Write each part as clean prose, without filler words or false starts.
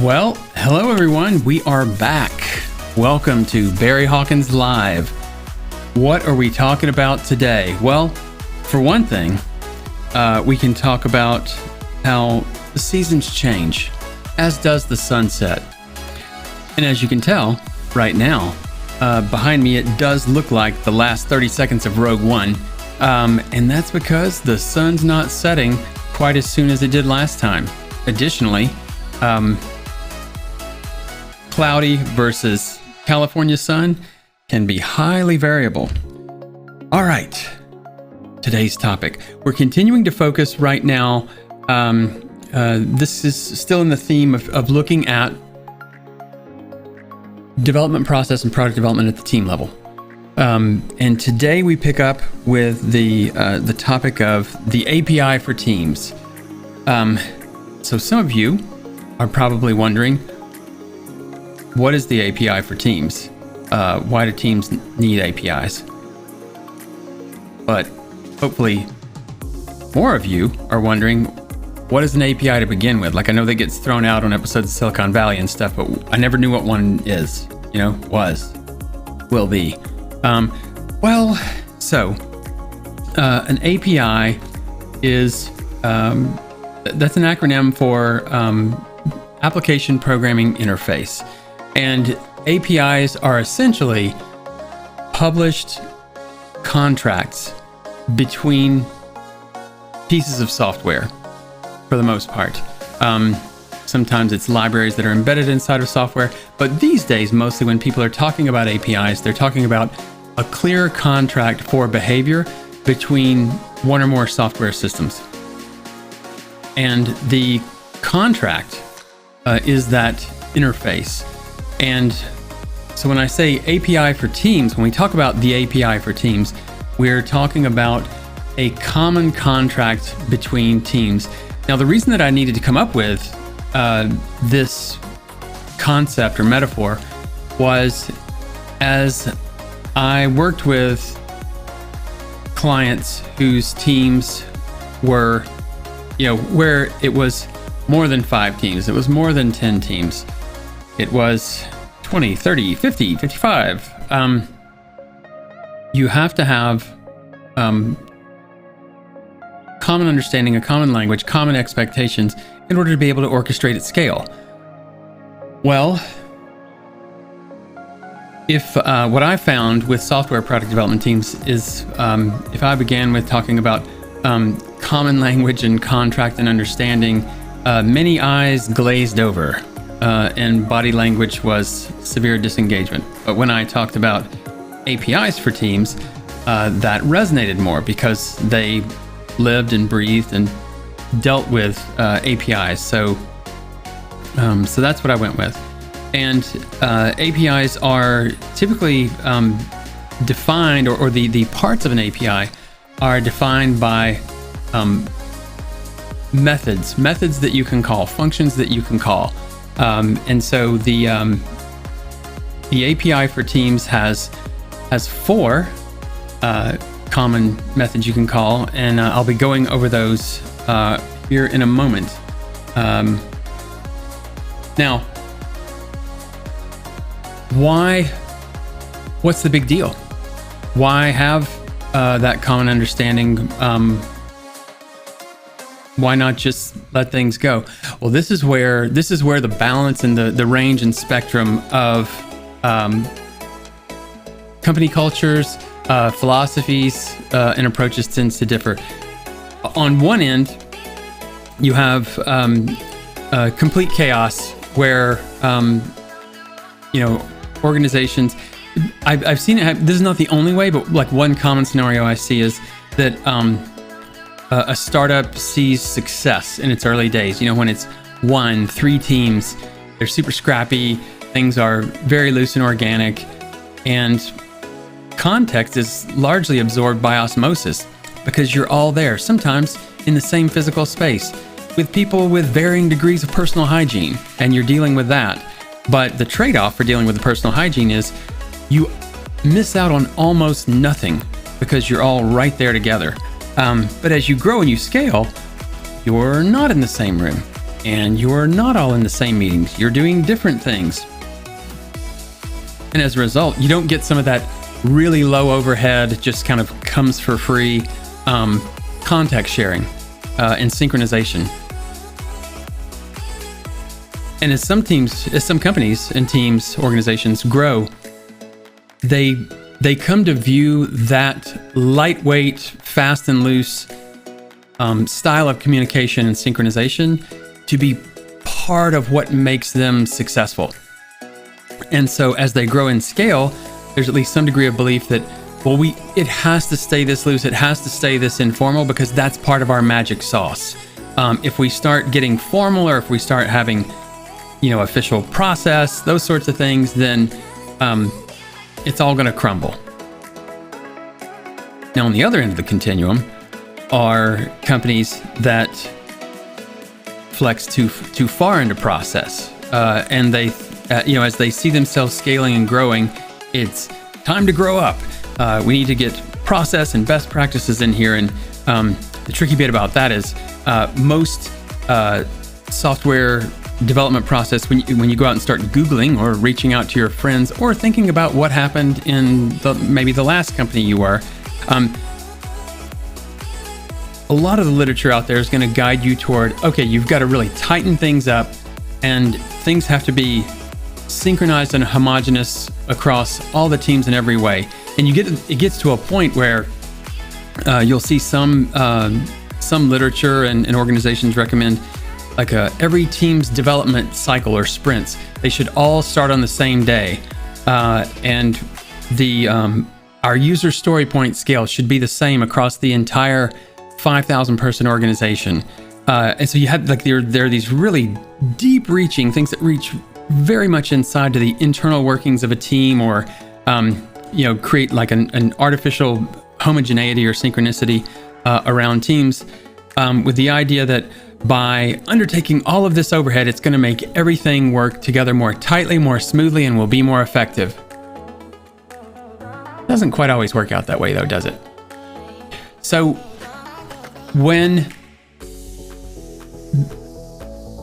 Well, hello everyone. We are back. Welcome to Barry Hawkins Live. What are we talking about today? Well, for one thing, we can talk about how the seasons change, as does the sunset. And as you can tell right now, behind me, it does look like the last 30 seconds of Rogue One. And that's because the sun's not setting quite as soon as it did last time. Additionally, cloudy versus California sun can be highly variable. All right, today's topic. We're continuing to focus right now. This is still in the theme of looking at development process and product development at the team level. And today we pick up with the topic of the API for teams. So some of you are probably wondering, what is the API for teams? Why do teams need APIs? But hopefully more of you are wondering, what is an API to begin with? Like, I know that gets thrown out on episodes of Silicon Valley and stuff, but I never knew what one is, will be. An API is, that's an acronym for Application Programming Interface. And APIs are essentially published contracts between pieces of software, for the most part. Sometimes it's libraries that are embedded inside of software, but these days, mostly when people are talking about APIs, they're talking about a clear contract for behavior between one or more software systems. And the contract is that interface. And so when I say API for teams, when we talk about the API for teams, we're talking about a common contract between teams. Now, the reason that I needed to come up with this concept or metaphor was as I worked with clients whose teams were, where it was more than 5 teams, it was more than 10 teams. It was 20, 30, 50, 55. You have to have common understanding, a common language, common expectations in order to be able to orchestrate at scale. Well, if what I found with software product development teams is if I began with talking about common language and contract and understanding, many eyes glazed over. And body language was severe disengagement. But when I talked about APIs for teams, that resonated more because they lived and breathed and dealt with APIs. So that's what I went with. And APIs are typically defined, or the parts of an API are defined by methods that you can call, functions that you can call. And so the API for teams has 4 common methods you can call, and I'll be going over those here in a moment. Now, what's the big deal? Why have that common understanding? Why not just let things go? Well, this is where the balance and the range and spectrum of company cultures, philosophies, and approaches tends to differ. On one end, you have complete chaos where organizations. I've seen it. This is not the only way, but like one common scenario I see is that a startup sees success in its early days. When it's 1-3 teams, they're super scrappy. Things are very loose and organic, and context is largely absorbed by osmosis because you're all there, sometimes in the same physical space, with people with varying degrees of personal hygiene, and you're dealing with that. But the trade-off for dealing with the personal hygiene is you miss out on almost nothing because you're all right there together. But as you grow and you scale, you're not in the same room. and you're not all in the same meetings. You're doing different things. And as a result, you don't get some of that really low overhead, just kind of comes for free context sharing and synchronization. And as some companies and teams, organizations grow, they come to view that lightweight, fast and loose style of communication and synchronization to be part of what makes them successful. And so as they grow in scale, there's at least some degree of belief that, well, it has to stay this loose, it has to stay this informal, because that's part of our magic sauce. If we start getting formal, or if we start having, official process, those sorts of things, then it's all going to crumble. Now, on the other end of the continuum are companies that flex too far into process, and they, as they see themselves scaling and growing, it's time to grow up. We need to get process and best practices in here. And the tricky bit about that is most software development process, when you go out and start Googling or reaching out to your friends or thinking about what happened in maybe the last company you were, a lot of the literature out there is going to guide you toward, okay, you've got to really tighten things up, and things have to be synchronized and homogeneous across all the teams in every way. And it gets to a point where you'll see some literature and organizations recommend like every team's development cycle or sprints, they should all start on the same day, and our user story point scale should be the same across the entire 5,000 person organization. And so you have there are these really deep reaching things that reach very much inside to the internal workings of a team, or create like an artificial homogeneity or synchronicity around teams, with the idea that by undertaking all of this overhead, it's going to make everything work together more tightly, more smoothly, and will be more effective. Doesn't quite always work out that way, though, does it? So when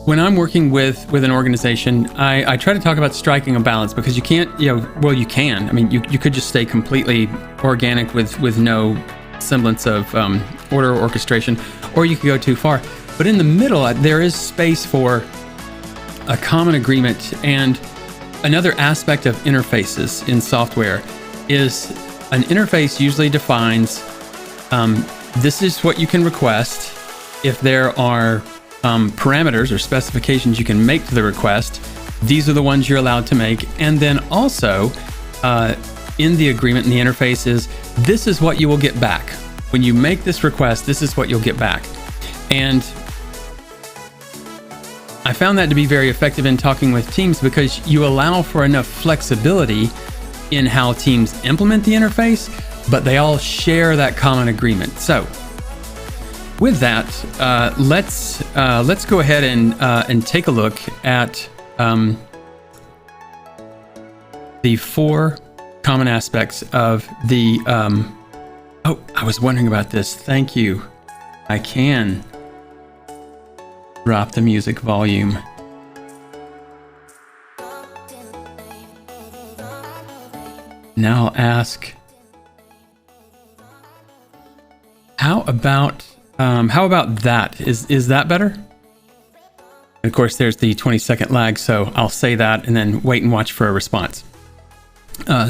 I'm working with an organization, I try to talk about striking a balance, because you can't, you can. I mean, you could just stay completely organic with no semblance of order or orchestration, or you could go too far. But in the middle, there is space for a common agreement. And another aspect of interfaces in software is an interface usually defines, this is what you can request. If there are parameters or specifications you can make to the request, these are the ones you're allowed to make. And then also in the agreement in the interface is, this is what you will get back. When you make this request, this is what you'll get back. And I found that to be very effective in talking with teams, because you allow for enough flexibility in how teams implement the interface, but they all share that common agreement. So with that, let's go ahead and take a look at the 4 common aspects of the. Oh, I was wondering about this. Thank you. I can drop the music volume. Now I'll ask, how about that? Is that better? And of course, there's the 20-second lag, so I'll say that and then wait and watch for a response.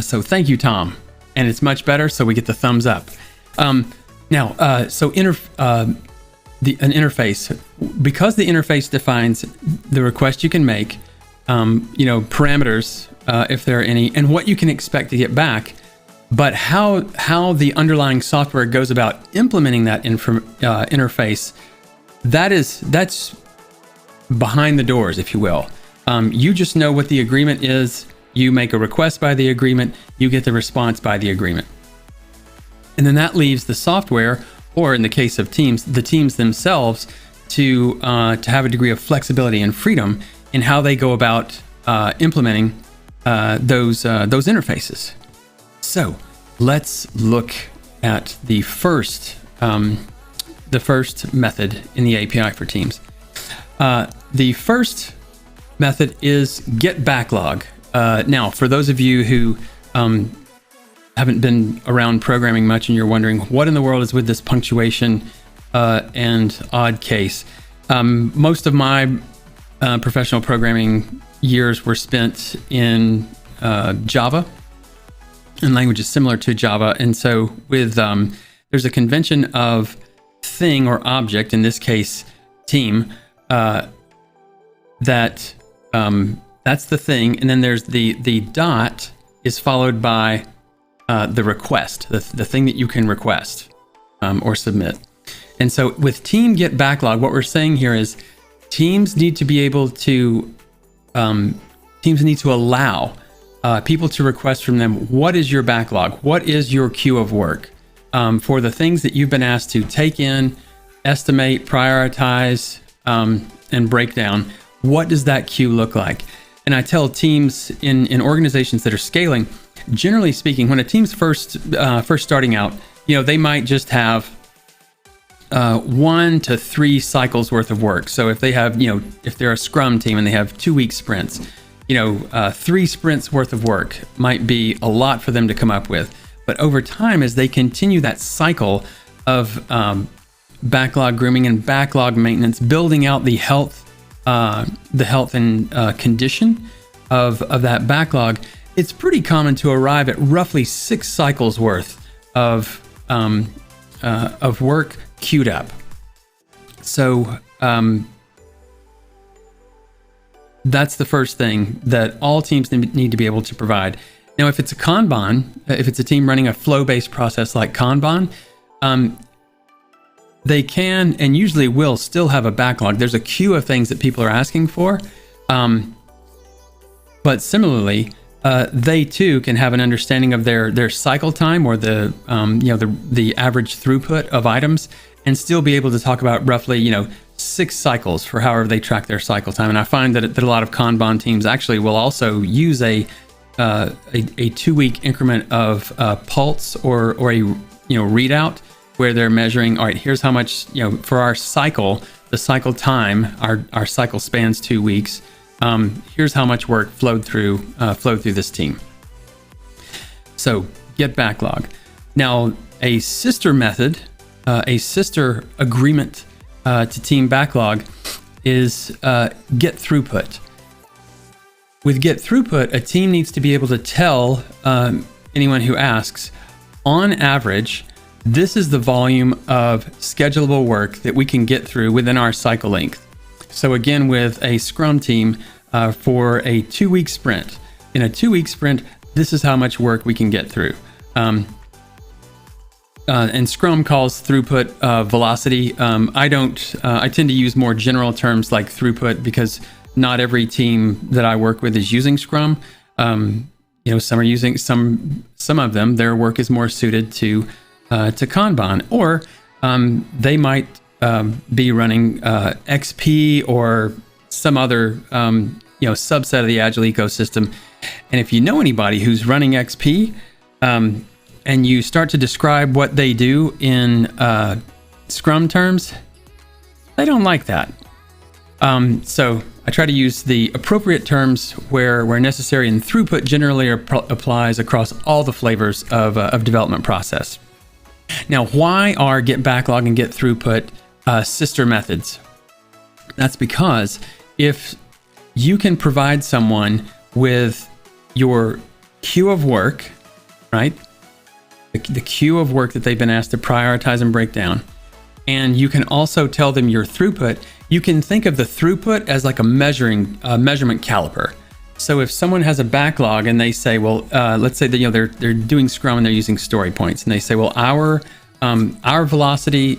So thank you, Tom. And it's much better, so we get the thumbs up. Now, so an interface, because the interface defines the request you can make, parameters, if there are any, and what you can expect to get back, but how the underlying software goes about implementing that interface, that's behind the doors, if you will. You just know what the agreement is. You make a request by the agreement, you get the response by the agreement. And then that leaves the software, or in the case of teams, the teams themselves, to have a degree of flexibility and freedom in how they go about implementing those interfaces. So let's look at the first method in the API for teams. the first method is get.backlog. Now, for those of you who haven't been around programming much and you're wondering what in the world is with this punctuation and odd case, most of my professional programming years were spent in Java and languages similar to Java. And so with there's a convention of thing or object, in this case team, that's the thing, and then there's the dot is followed by the request, the thing that you can request or submit. And so with Team.getBacklog, what we're saying here is teams need to be able to teams need to allow people to request from them, what is your backlog? What is your queue of work for the things that you've been asked to take in, estimate, prioritize, and break down? What does that queue look like? And I tell teams in organizations that are scaling, generally speaking, when a team's first starting out, they might just have 1 to 3 cycles worth of work. So if they have, if they're a Scrum team and they have 2-week sprints, 3 sprints worth of work might be a lot for them to come up with. But over time, as they continue that cycle of backlog grooming and backlog maintenance, building out the health and condition of that backlog, it's pretty common to arrive at roughly 6 cycles worth of work queued up. So that's the first thing that all teams need to be able to provide. Now, if it's a Kanban, if it's a team running a flow-based process like Kanban, they can and usually will still have a backlog. There's a queue of things that people are asking for. But similarly, they too can have an understanding of their cycle time or the average throughput of items, and still be able to talk about roughly 6 cycles for however they track their cycle time. And I find that a lot of Kanban teams actually will also use a 2-week increment of pulse or a readout, where they're measuring, all right, here's how much, for our cycle, the cycle time, our cycle spans 2 weeks. Here's how much work flowed through this team. So get backlog. Now, a sister method, a sister agreement to Team Backlog is get throughput. With get throughput, a team needs to be able to tell anyone who asks, on average, this is the volume of schedulable work that we can get through within our cycle length. So again, with a Scrum team, for a 2-week sprint, in a 2-week sprint, this is how much work we can get through. And Scrum calls throughput velocity. I tend to use more general terms like throughput, because not every team that I work with is using Scrum. Some are using some of them. Their work is more suited to Kanban, or they might be running XP or some other subset of the Agile ecosystem. And if you know anybody who's running XP, and you start to describe what they do in Scrum terms, they don't like that. So I try to use the appropriate terms where necessary, and throughput generally applies across all the flavors of development process. Now, why are get backlog and get throughput sister methods? That's because if you can provide someone with your queue of work, right? The queue of work that they've been asked to prioritize and break down, and you can also tell them your throughput, you can think of the throughput as like a measurement caliper. So if someone has a backlog and they say, well, let's say that they're doing Scrum and they're using story points, and they say, well, our velocity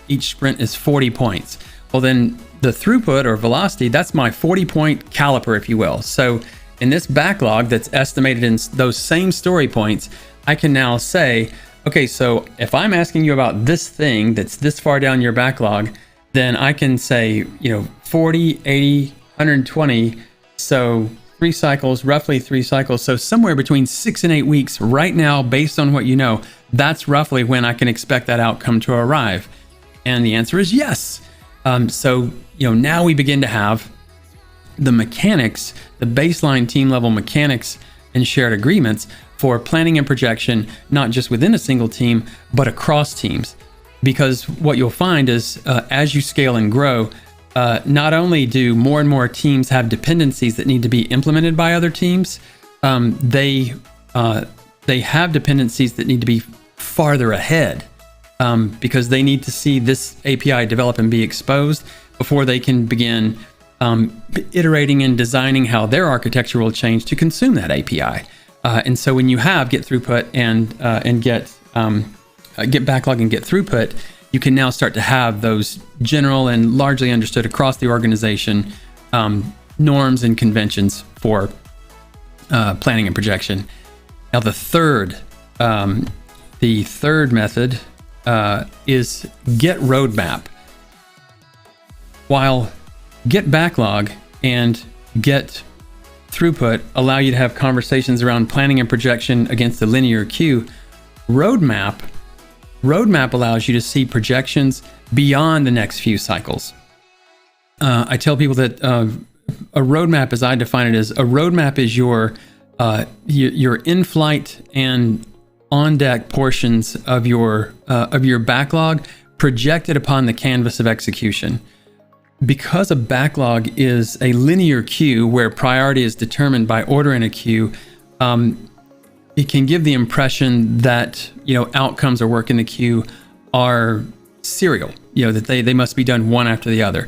each sprint is 40 points. Well, then the throughput or velocity, that's my 40-point caliper, if you will. So in this backlog that's estimated in those same story points, I can now say, okay, so if I'm asking you about this thing that's this far down your backlog, then I can say, 40, 80, 120. So 3 cycles, roughly 3 cycles. So somewhere between 6 and 8 weeks right now, based on what you know, that's roughly when I can expect that outcome to arrive. And the answer is yes. So now we begin to have the mechanics, the baseline team level mechanics and shared agreements for planning and projection, not just within a single team, but across teams. Because what you'll find is as you scale and grow, not only do more and more teams have dependencies that need to be implemented by other teams, they have dependencies that need to be farther ahead because they need to see this API develop and be exposed before they can begin iterating and designing how their architecture will change to consume that API. And so when you have GetThroughput and GetBacklog and GetThroughput, you can now start to have those general and largely understood across the organization norms and conventions for planning and projection. Now the third method is GetRoadmap. While GetBacklog and GetThroughput allow you to have conversations around planning and projection against the linear queue, Roadmap allows you to see projections beyond the next few cycles. I tell people that a roadmap, as I define it, is a roadmap is your in-flight and on-deck portions of your backlog projected upon the canvas of execution. Because a backlog is a linear queue where priority is determined by order in a queue, it can give the impression that outcomes or work in the queue are serial. That they must be done one after the other,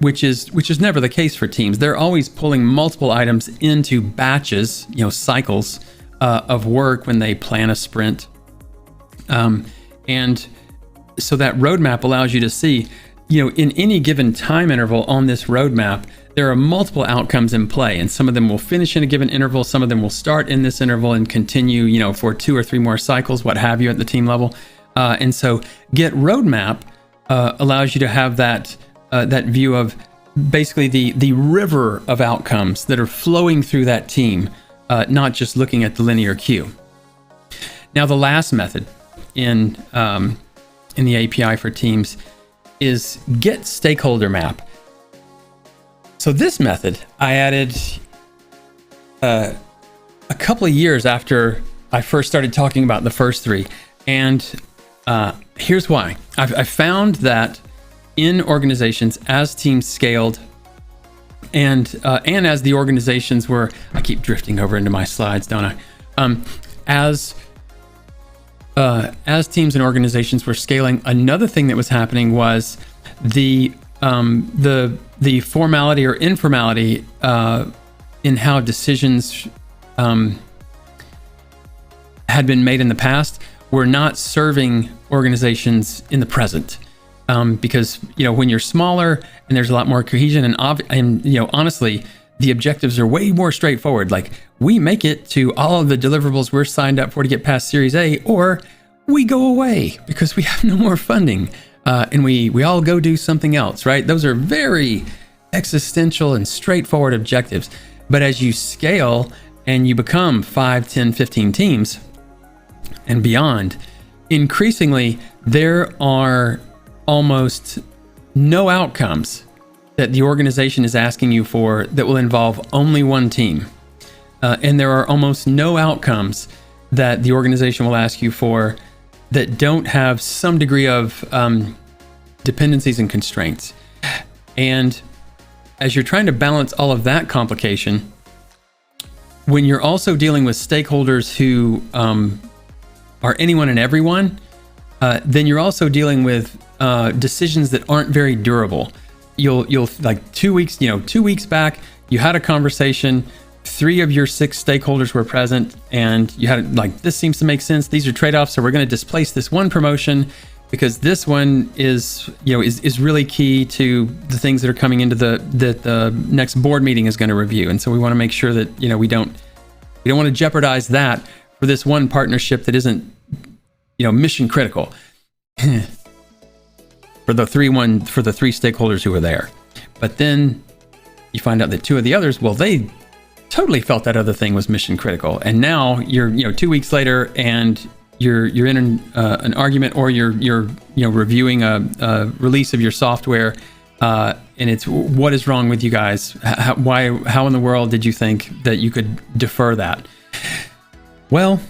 which is never the case for teams. They're always pulling multiple items into batches, cycles of work when they plan a sprint, and so that roadmap allows you to see. In any given time interval on this roadmap, there are multiple outcomes in play, and some of them will finish in a given interval, some of them will start in this interval and continue, for 2 or 3 more cycles, what have you, at the team level. And so GetRoadmap allows you to have that view of basically the river of outcomes that are flowing through that team, not just looking at the linear queue. Now, the last method in the API for teams is GetStakeholderMap. So this method I added a couple of years after I first started talking about the first 3, and here's why. I found that in organizations, as teams scaled and as the organizations were, I keep drifting over into my slides, don't I? As teams and organizations were scaling, another thing that was happening was the formality or informality in how decisions had been made in the past were not serving organizations in the present. Because when you're smaller and there's a lot more cohesion and honestly, the objectives are way more straightforward. Like, we make it to all of the deliverables we're signed up for to get past Series A, or we go away because we have no more funding, and we all go do something else, right? Those are very existential and straightforward objectives. But as you scale and you become 5, 10, 15 teams and beyond, increasingly there are almost no outcomes that the organization is asking you for that will involve only one team. And there are almost no outcomes that the organization will ask you for that don't have some degree of dependencies and constraints. And as you're trying to balance all of that complication, when you're also dealing with stakeholders who are anyone and everyone, then you're also dealing with decisions that aren't very durable. You'll like 2 weeks, 2 weeks back, you had a conversation, 3 of your 6 stakeholders were present, and you had like, this seems to make sense. These are trade-offs, so we're going to displace this one promotion because this one is really key to the things that are coming into the next board meeting is going to review. And so we want to make sure that we don't want to jeopardize that for this one partnership that isn't mission critical. for the 3 stakeholders who were there. But then you find out that 2 of the others, well, they totally felt that other thing was mission critical. And now you're 2 weeks later and you're in an argument, or you're reviewing a release of your software, and it's what is wrong with you guys? How in the world did you think that you could defer that? Well,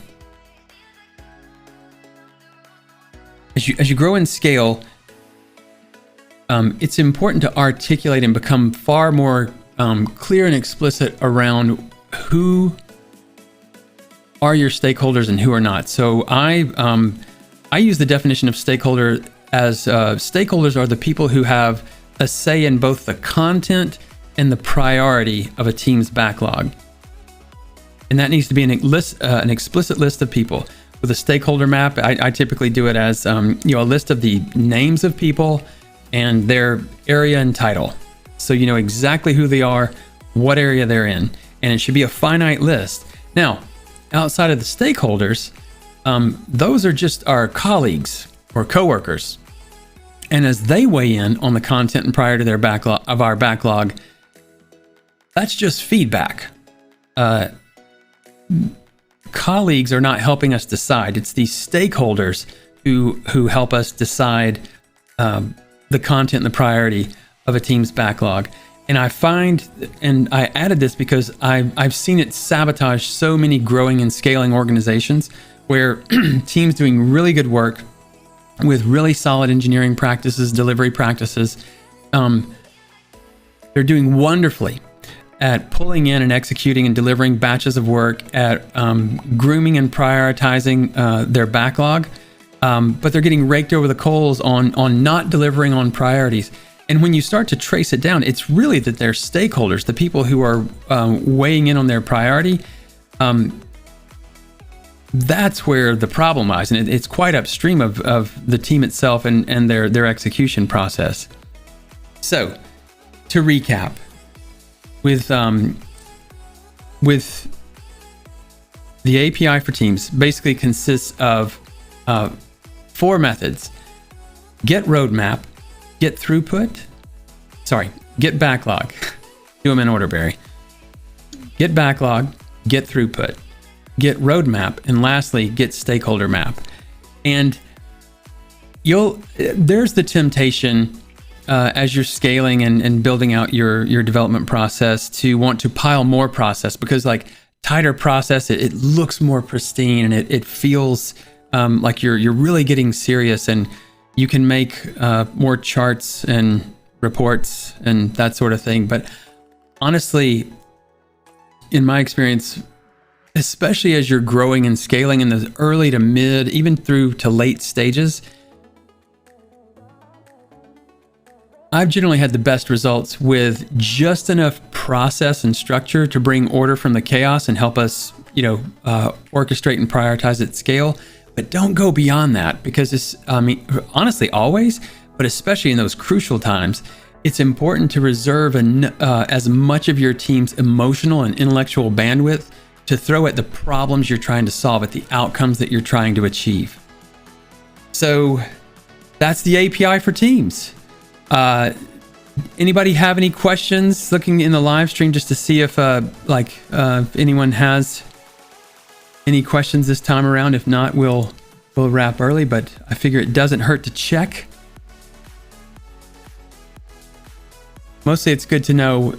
as you grow and scale, it's important to articulate and become far more clear and explicit around who are your stakeholders and who are not. So I use the definition of stakeholder as stakeholders are the people who have a say in both the content and the priority of a team's backlog. And that needs to be an explicit list of people. With a stakeholder map, I typically do it as a list of the names of people and their area and title. So you know exactly who they are, what area they're in, and it should be a finite list. Now, outside of the stakeholders, those are just our colleagues or coworkers. And as they weigh in on the content and prior to their backlog of our backlog, that's just feedback. Colleagues are not helping us decide. It's these stakeholders who help us decide the content and the priority of a team's backlog. And I find, and I added this because I've seen it sabotage so many growing and scaling organizations where teams doing really good work with really solid engineering practices, delivery practices, they're doing wonderfully at pulling in and executing and delivering batches of work, at grooming and prioritizing their backlog, but they're getting raked over the coals on not delivering on priorities. And when you start to trace it down, it's really that their stakeholders, the people who are weighing in on their priority, that's where the problem lies. And it's quite upstream of the team itself and their execution process. So, to recap, with the API for teams basically consists of 4 methods: GetRoadmap, GetThroughput, GetBacklog. Do them in order, Barry. GetBacklog, GetThroughput, GetRoadmap, and lastly, GetStakeholderMap. And there's the temptation as you're scaling and building out your development process to want to pile more process, because like tighter process, it looks more pristine and it feels like you're really getting serious, and you can make more charts and reports and that sort of thing. But honestly, in my experience, especially as you're growing and scaling in the early to mid, even through to late stages, I've generally had the best results with just enough process and structure to bring order from the chaos and help us, orchestrate and prioritize at scale. But don't go beyond that, because honestly, always, but especially in those crucial times, it's important to reserve as much of your team's emotional and intellectual bandwidth to throw at the problems you're trying to solve, at the outcomes that you're trying to achieve. So that's the API for teams. Anybody have any questions? Looking in the live stream just to see if anyone has any questions this time around. If not, we'll wrap early, but I figure it doesn't hurt to check. Mostly it's good to know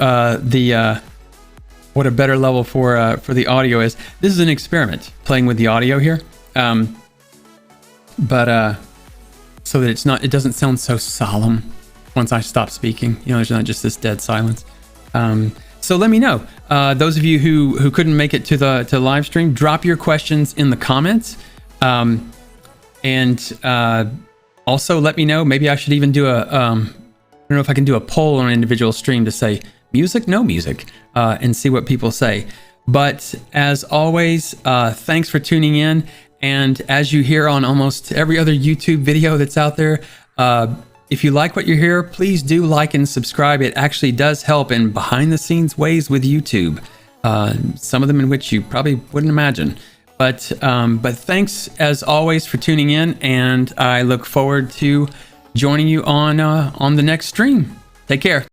what a better level for the audio is. This is an experiment, playing with the audio here, but so that it doesn't sound so solemn once I stop speaking. There's not just this dead silence. So let me know. Those of you who couldn't make it to the live stream, drop your questions in the comments, and also let me know. Maybe I should even do I don't know if I can do a poll on an individual stream to say music, no music, and see what people say. But as always, thanks for tuning in. And as you hear on almost every other YouTube video that's out there, if you like what you hear, please do like and subscribe. It actually does help in behind the scenes ways with YouTube, some of them in which you probably wouldn't imagine. But thanks as always for tuning in, and I look forward to joining you on the next stream. Take care.